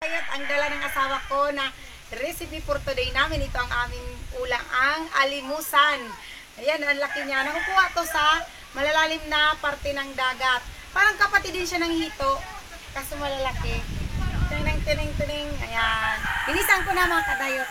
Ang dala ng asawa ko na recipe for today namin. Ito ang aming ulang, ang alimusan. Ayan, ang laki niya. Nakukuha to sa malalalim na parte ng dagat. Parang kapatid din siya ng hito. Kaso malalaki. Tining, tining, tining. Ayan. Inisan ko na mga kadayot.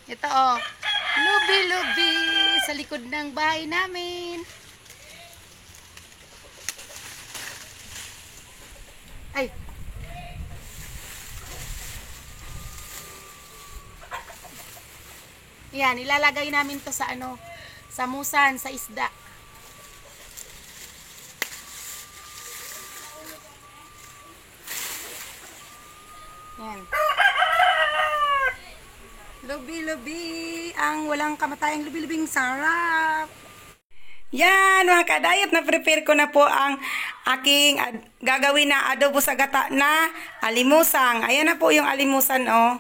Ito oh, lubi-lubi sa likod ng bahay namin. Ay. Yan, ilalagay namin to sa ano, sa musan, sa isda. Yan. Lubi-lubi, ang walang kamatayang lubi-lubing sarap. Yan mga kadayot, na-prepare ko na po ang aking gagawin na adobo sa gata na alimusang. Ayan na po yung alimusan oh.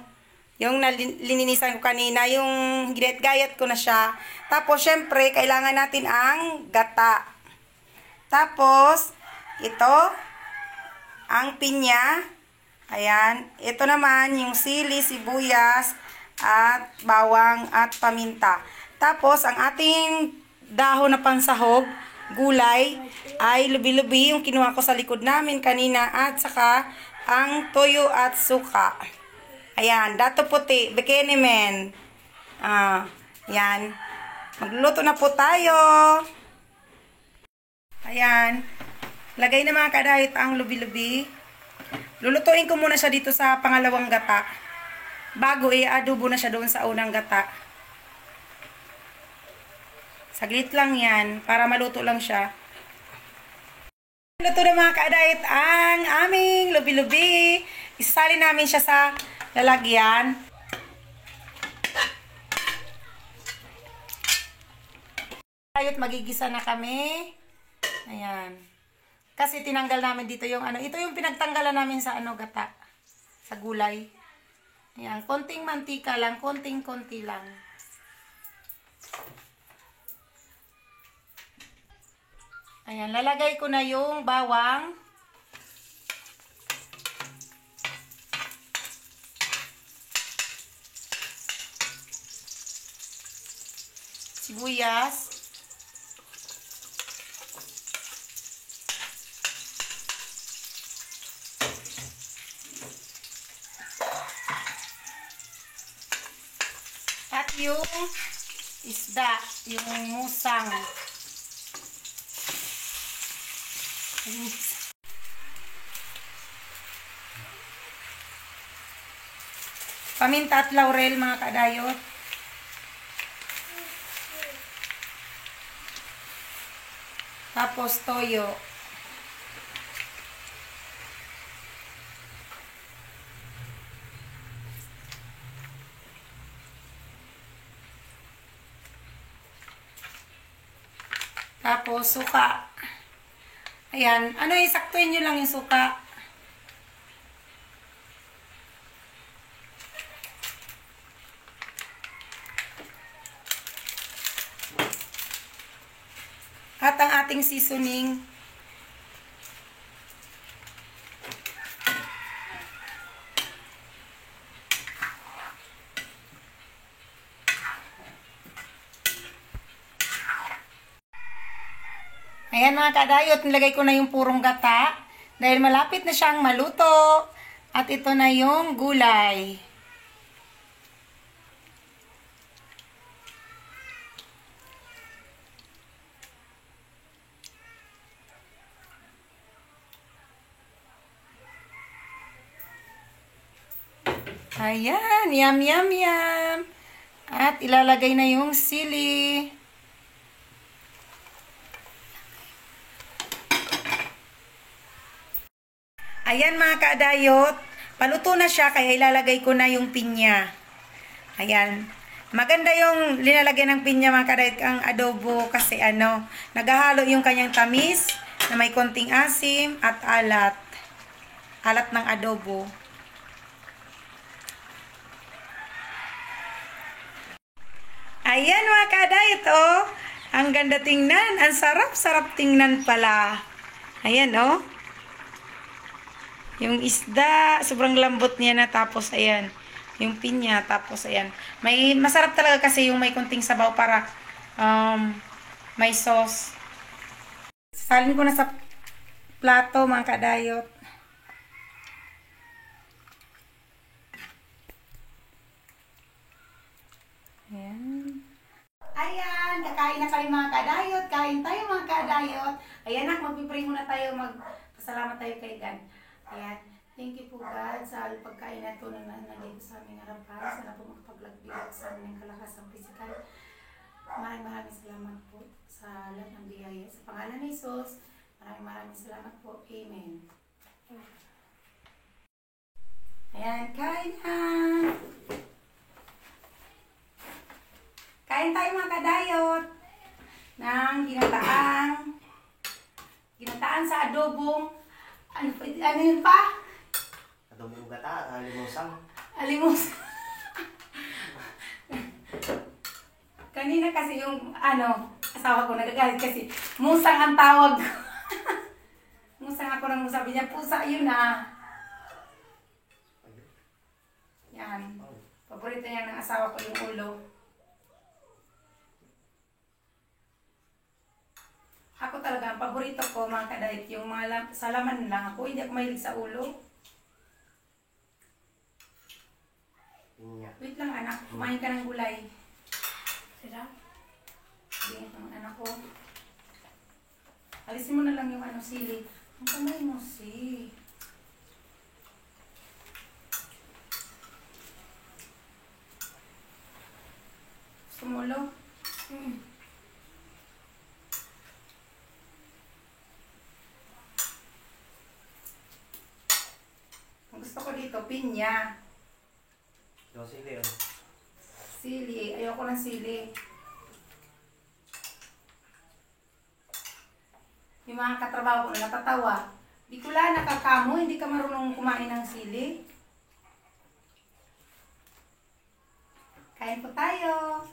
Yung lininisan ko kanina, yung gayat ko na siya. Tapos syempre, kailangan natin ang gata. Tapos, ito, ang pinya. Ayan, ito naman yung sili, sibuyas, at bawang at paminta. Tapos, ang ating dahon na pansahog, gulay, ay lubi-lubi yung kinuha ko sa likod namin kanina at saka ang toyo at suka. Ayan, dato puti, bikini men. Yan. Magluluto na po tayo. Ayan. Lagay na mga kadayot ang lubi-lubi. Lulutuin ko muna siya dito sa pangalawang gata. Bago i-adobo na siya doon sa unang gata. Saglit lang yan, para maluto lang siya. Luto na mga kadayot ang aming lubi-lubi. Isasali namin siya sa lalagyan. Kadayot, magigisa na kami. Ayan. Kasi tinanggal namin dito yung ano. Ito yung pinagtanggalan namin sa ano gata. Sa gulay. Ayan, konting mantika lang, konting-konti lang. Ayan, lalagay ko na yung bawang. Sibuyas. At yung isda, yung musang. Paminta at laurel mga kadayot. Tapos toyo. Tapos, suka. Ayan. Ano, isaktuin nyo lang yung suka. At ang ating seasoning. Ayan mga kadayot, nilagay ko na yung purong gata dahil malapit na siyang maluto. At ito na yung gulay. Ayan, yum, yum, yum. At ilalagay na yung sili. Ayan mga kadayot, paluto na siya kaya ilalagay ko na yung pinya. Ayan. Maganda yung linalagyan ng pinya mga kadayot ang adobo kasi naghahalo yung kanyang tamis na may konting asim at alat. Alat ng adobo. Ayan mga kadayot, oh. Ang ganda tingnan. Ang sarap-sarap tingnan pala. Ayan, oh. Yung isda, sobrang lambot niya na. Tapos, ayan. Yung pinya. Tapos, ayan. Masarap talaga kasi yung may konting sabaw para may sauce. Salin ko na sa plato mga kadayot. Ayan. Ayan, kakain na kayo mga kadayot. Kain tayo mga kadayot. Ayan na, magpipray muna tayo. Magpasalamat tayo kay God. Ayan. Thank you po God sa pagkain na ito na nandito sa aming harapan. Sana po makapaglagbigay sa amin ng kalakasang pisikal. Maraming salamat po sa lahat ng biyaya. Sa pangalan ni Jesus, maraming salamat po. Amen. Ayan, kain na. Kain tayo mga kadayot ng ginataan sa adobong, ano yun pa? Adobong gata, alimusang. Alimus. Kanina kasi yung, asawa ko nagagalit kasi, musang ang tawag ko. Musang ako nang sabi niya, pusa yun Yan. Paborito niya ng asawa ko yung ulo. Ako talaga, ang paborito ko mga kadayot, yung mga sa laman lang ako. Hindi ako mahilig sa ulo. Wait lang anak, kumain ka ng gulay. Sira? Bigyan ito ng anak ko. Alisin mo na lang yung sili. Ang kamay mo, Sumulo? Ang gusto ko dito, pinya. Yung sili, Sili. Ayoko ng sili. Yung mga katrabaho ko na natatawa. Di ko lang nakakamo, hindi ka marunong kumain ng sili. Kain po tayo.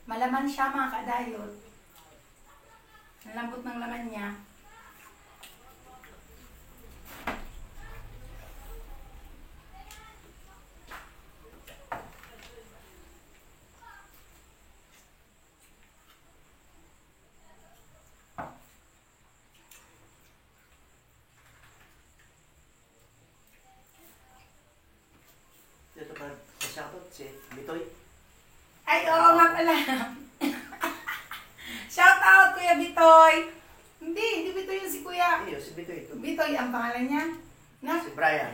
Malaman siya mga kadayot. Ang lambot ng laman niya. Ito pa sa shoutout si Bitoy. Ay, oo nga pala. Shout out, Kuya Bitoy. Hindi Bitoy yung si Kuya. Iyo, si Bitoy ito. Bitoy ang pangalan niya. No? Si Brian.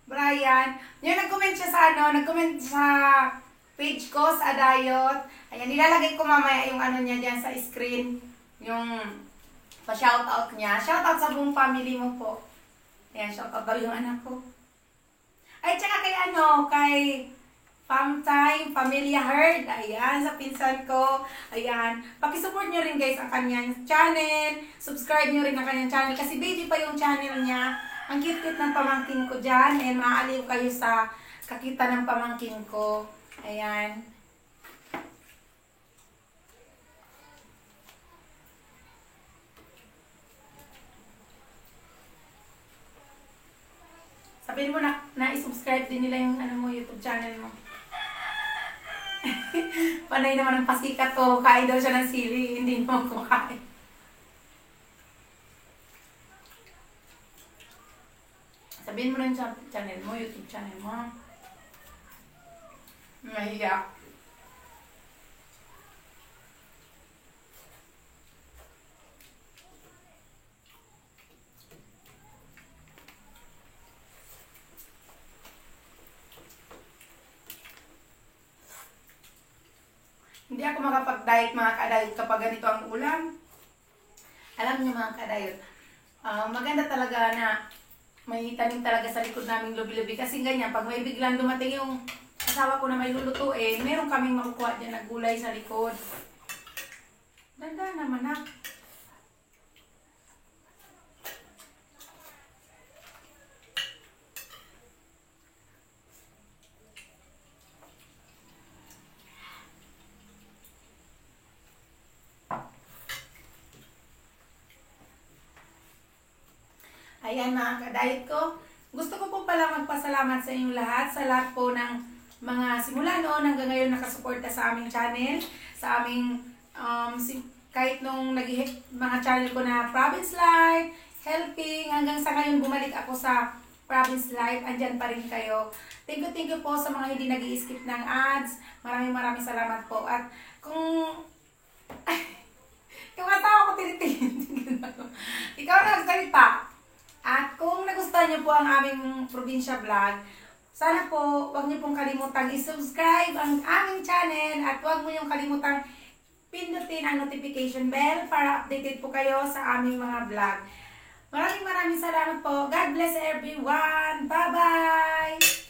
Brian. Yung nag-comment siya sa nag-comment sa page ko sa Adayot. Ayan, nilalagay ko mamaya yung niya diyan sa screen. Yung pa-shoutout niya. Shoutout sa buong family mo po. Ayan, shoutout daw yung anak ko. Ay, tsaka kay Time, Pamilya Herd. Ayan, sa pinsan ko. Ayan. Pakisupport nyo rin guys ang kanyang channel. Subscribe nyo rin ang kanyang channel. Kasi baby pa yung channel niya. Ang cute-cute ng pamangkin ko dyan. And maaaliw kayo sa kakita ng pamangkin ko. Ayan. Sabihin mo na i-subscribe din nila yung YouTube channel mo. Panay naman ang pasikat ko. Kain daw siya ng sili. Hindi mo kumain. Sabihin mo na yung channel mo, YouTube channel mo. Mahiya. Hindi ako makapag-diet mga ka-diet kapag ganito ang ulam. Alam niyo mga kadayot, maganda talaga na may tanim talaga sa likod naming lubi-lubi. Kasi ganyan, pag may biglang dumating yung asawa ko na may lulutuin, meron kaming makukuha dyan na gulay sa likod. Ganda naman na. Ayan mga kadayet ko. Gusto ko po pala magpasalamat sa inyong lahat, sa lahat po ng mga simula noon hanggang ngayon nakasuporta sa aming channel, sa aming kahit nung mga channel ko na Province Life, Helping, hanggang sa ngayon bumalik ako sa Province Life, andyan pa rin kayo. Thank you po sa mga hindi nag-i-skip ng ads. Maraming salamat po. At kung yung asawa ko tinitingin, ikaw na nagsalita. At kung nagustuhan niyo po ang aming probinsya vlog, sana po huwag niyo pong kalimutang i-subscribe ang aming channel at huwag mo yung kalimutang pindutin ang notification bell para updated po kayo sa aming mga vlog. Maraming salamat po. God bless everyone. Bye-bye!